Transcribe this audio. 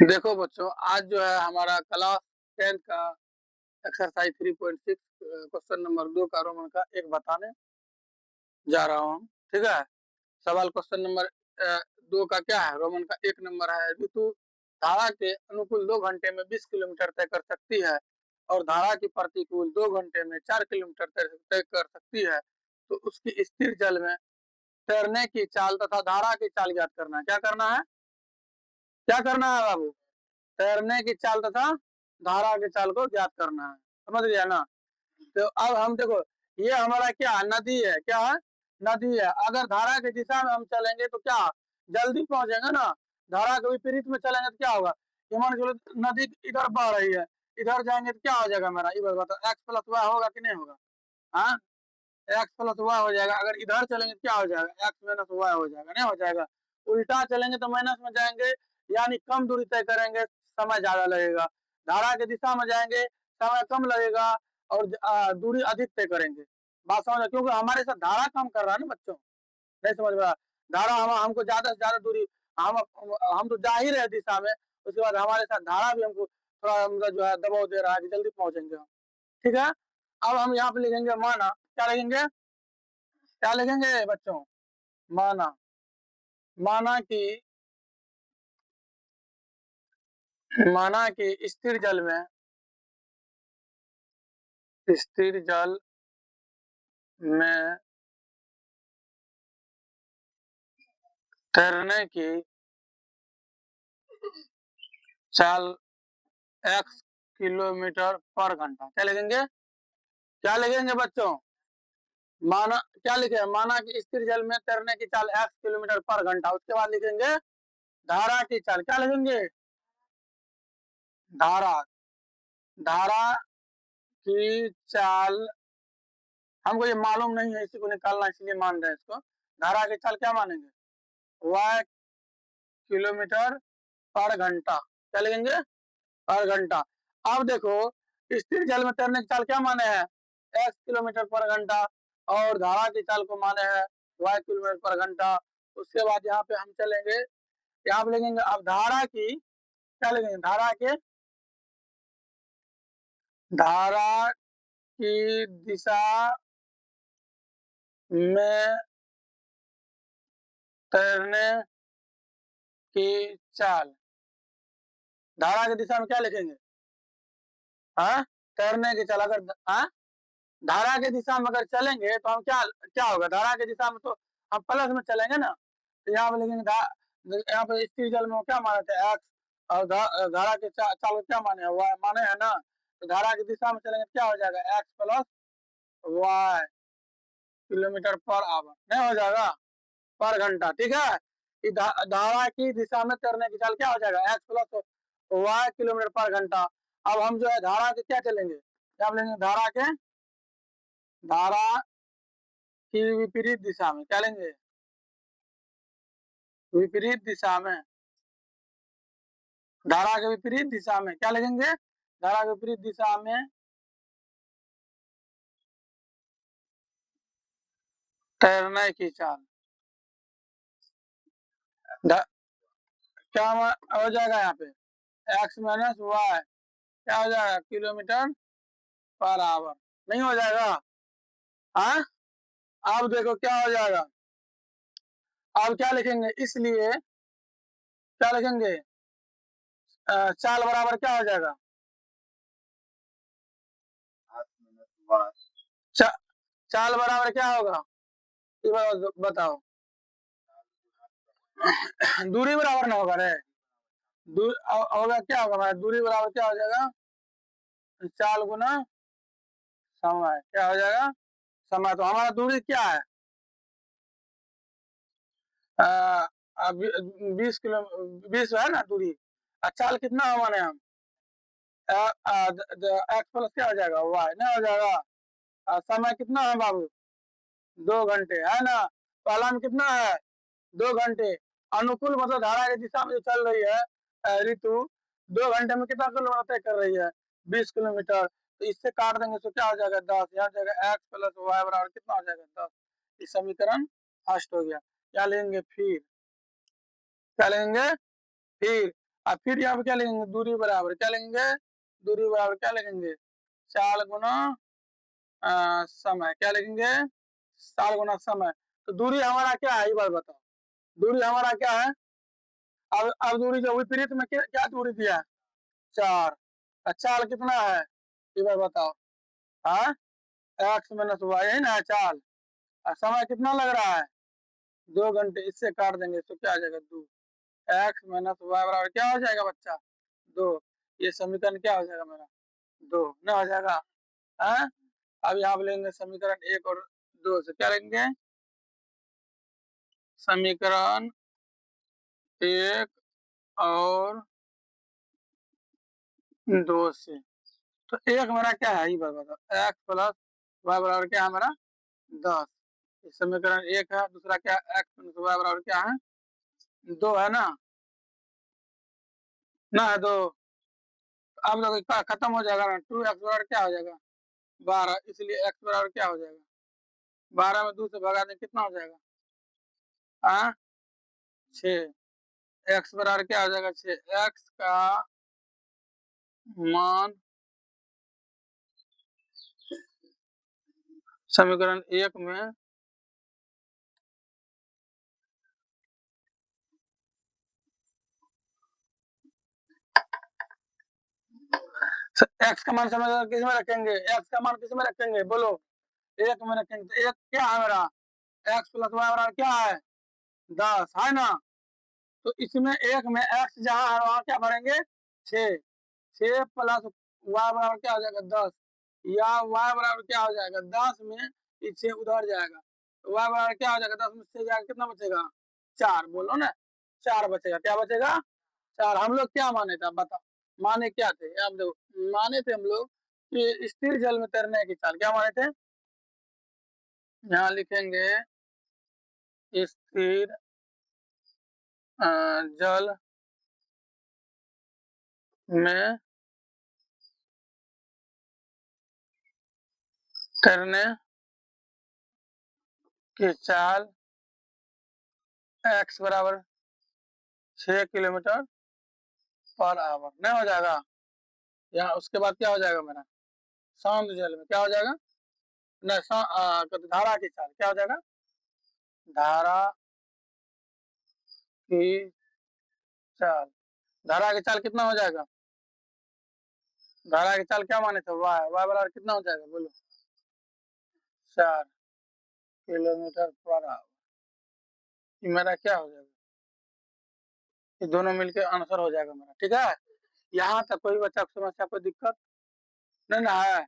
देखो बच्चों, आज जो है हमारा क्लास 10 का एक्सरसाइज 3.6 क्वेश्चन नंबर 2 का रोमन का एक बताने जा रहा हूँ। ठीक है। सवाल क्वेश्चन नंबर 2 का क्या है? रोमन का 1 नंबर है, ऋतु धारा के अनुकूल 2 घंटे में 20 किलोमीटर तय कर सकती है और धारा की प्रतिकूल 2 घंटे में 4 किलोमीटर तय कर सकती है, तो उसकी स्थिर जल में तैरने की चाल तथा धारा की चाल ज्ञात करना है। क्या करना है? क्या करना है बाबू? तैरने की चाल तथा धारा की चाल को ज्ञात करना है। समझ गया ना? तो अब हम देखो, ये हमारा क्या नदी है? क्या है? नदी है। अगर धारा की दिशा में हम चलेंगे तो क्या जल्दी पहुंचेंगे ना। धारा के विपरीत में चलेंगे तो क्या होगा? ये मान के चलो नदी इधर बह रही है, इधर जाएंगे तो क्या हो जाएगा मेरा? ये बताओ, एक्स प्लस वाई होगा कि नहीं होगा? हाँ, एक्स प्लस वाई हो जाएगा। अगर इधर चलेंगे तो क्या हो जाएगा? एक्स माइनस वाई हो जाएगा, नहीं हो जाएगा? उल्टा चलेंगे तो माइनस में जाएंगे, यानी कम दूरी तय करेंगे, समय ज्यादा लगेगा। धारा की दिशा में जाएंगे, समय कम लगेगा और दूरी अधिक तय करेंगे। बात समझ, क्योंकि हमारे साथ धारा कम कर रहा है ना बच्चों। नहीं समझ में आ रहा? धारा हमको ज्यादा से ज्यादा दूरी, हम तो जा ही रहे दिशा में, उसके बाद हमारे साथ धारा भी हमको थोड़ा मतलब जो है दबाव दे रहा है कि जल्दी पहुंचेंगे हम। ठीक है। अब हम यहाँ पे लिखेंगे माना। क्या लिखेंगे? क्या लिखेंगे बच्चों? माना। माना कि स्थिर जल में, स्थिर जल में तैरने की चाल x किलोमीटर पर घंटा। क्या लिखेंगे? क्या लिखेंगे बच्चों? माना क्या लिखे? माना कि स्थिर जल में तैरने की चाल x किलोमीटर पर घंटा। उसके बाद लिखेंगे धारा की चाल। क्या लिखेंगे? धारा। धारा की चाल हमको ये मालूम नहीं है, इसी को निकालना, इसलिए मान रहे हैं इसको। धारा की चाल क्या मानेंगे? y किलोमीटर पर घंटा। क्या लिखेंगे? पर घंटा। अब देखो, स्थिर जल में तैरने की चाल क्या माने हैं? x किलोमीटर पर घंटा। और धारा की चाल को माने हैं y किलोमीटर पर घंटा। उसके बाद यहाँ पे हम चलेंगे, यहाँ पे लिखेंगे अब धारा की, क्या लिखेंगे? धारा की दिशा में तैरने की चाल। धारा की दिशा में क्या लिखेंगे? हाँ, तैरने की चाल। अगर हाँ, धारा की दिशा में अगर चलेंगे तो हम क्या क्या होगा? धारा की दिशा में तो हम प्लस में चलेंगे ना। तो यहाँ पे लिखेंगे यहाँ पे स्थिर जल में क्या माने थे? एक्स। और धारा के चाल को क्या माने हैं? वाई माने है ना। तो धारा की दिशा में चलेंगे तो क्या हो जाएगा? X plus y kilometre per hour, नहीं हो जाएगा? पर घंटा। ठीक है। धारा की दिशा में तैरने की चाल क्या हो जाएगा? एक्स प्लस वाई किलोमीटर पर घंटा। अब हम जो है धारा के क्या चलेंगे? क्या लेंगे? धारा की विपरीत दिशा में। क्या लेंगे? विपरीत दिशा में। धारा के विपरीत दिशा में क्या लिखेंगे? धारा के विपरीत दिशा में तैरने की चाल। क्या हो जाएगा यहाँ पे? एक्स माइनस वाई क्या हो जाएगा? किलोमीटर पर आवर, नहीं हो जाएगा? हाँ, अब देखो क्या हो जाएगा। अब क्या लिखेंगे? इसलिए क्या लिखेंगे? चाल बराबर क्या हो जाएगा? चा, चाल बराबर क्या होगा? ये बताओ। दूरी बराबर ना होगा रे। होगा क्या होगा हमारा? दूरी बराबर क्या हो जाएगा? चाल गुना समय। क्या हो जाएगा? समय। तो हमारा दूरी क्या है? 20 किलो, 20 है ना दूरी। चाल कितना है माने हम? एक्स प्लस क्या हो जाएगा? वाई, नहीं हो जाएगा? समय कितना है बाबू? 2 घंटे है ना। पहला में कितना है? 2 घंटे। अनुकूल मतलब धारा की दिशा में जो चल रही है ऋतु, 2 घंटे में कितना किलोमीटर तय कर रही है? 20 किलोमीटर। तो इससे काट देंगे तो क्या हो जाएगा? 10। यहाँ जाएगा एक्स प्लस वाई बराबर कितना हो जाएगा? 10। ये समीकरण फर्स्ट हो गया। क्या लेंगे फिर? क्या लेंगे फिर? अब फिर यहाँ पे क्या लिखेंगे, दूरी बराबर क्या लिखेंगे, दूरी बराबर क्या लिखेंगे, 4 गुना समय, क्या लिखेंगे, 4 गुना समय। तो दूरी हमारा क्या है, ये बात बताओ, दूरी हमारा क्या है। अब दूरी जो विपरीत में क्या दूरी दिया है, 4। चाल कितना है, ये बात बताओ। हाँ, एक्स माइनस वाई है ना चाल। और समय कितना लग रहा है, 2 घंटे। इससे काट देंगे तो क्या आ जाएगा, 2। एक्स माइनस वाई बराबर क्या हो जाएगा बच्चा, 2। ये समीकरण क्या हो जाएगा मेरा, 2 ना हो जाएगा। हाँ, अब यहाँ पे लेंगे समीकरण 1 और 2 से, क्या लेंगे, समीकरण 1 और 2 से। तो एक मेरा क्या है, ये बताओ, एक्स प्लस वाई बराबर क्या है मेरा, 10। समीकरण 1 है, दूसरा क्या, एक्स प्लस वाई बराबर क्या है, 2 है ना, ना है 2। अब देखो खत्म हो जाएगा ना, 2x बराबर क्या हो जाएगा, 12। इसलिए x बराबर क्या हो जाएगा, 12 में 2 से भगा दें कितना हो जाएगा, हाँ 6। x बराबर क्या हो जाएगा, 6। x का मान समीकरण 1 में x का मान समीकरण किस में रखेंगे, x का मान किस में रखेंगे बोलो, 1 में रखेंगे। तो 1 क्या है मेरा, x प्लस वाई बराबर क्या है, 10 है ना। तो इसमें 1 में x जहां है वहां क्या भरेंगे, 6। 6 प्लस वाई बराबर क्या हो जाएगा, 10। या y बराबर क्या हो जाएगा, 10 में ये 6 उधर जाएगा, तो y बराबर क्या हो जाएगा, 10 में 6 जाएगा, कितना बचेगा, 4। बोलो ना, 4 बचेगा, क्या बचेगा, 4। हम लोग क्या माने थे, बताओ, माने क्या थे, आप देखो, माने थे हम लोग कि स्थिर जल में तैरने की चाल, क्या माने थे, यहाँ लिखेंगे स्थिर जल में तैरने की चाल x बराबर 6 किलोमीटर पर आवर नहीं हो जाएगा। या उसके बाद क्या हो जाएगा मेरा, शांत जल में क्या हो जाएगा, नहीं धारा की चाल क्या हो जाएगा, धारा की चाल। धारा की चाल कितना हो जाएगा, धारा की चाल क्या माने थे, वाई बराबर कितना हो जाएगा बोलो, 4 किलोमीटर पर आवर। ये मेरा क्या हो जाएगा, ये दोनों मिलके आंसर हो जाएगा मेरा, ठीक है। यहाँ तक कोई बच्चा को समस्या, कोई दिक्कत नहीं ना है।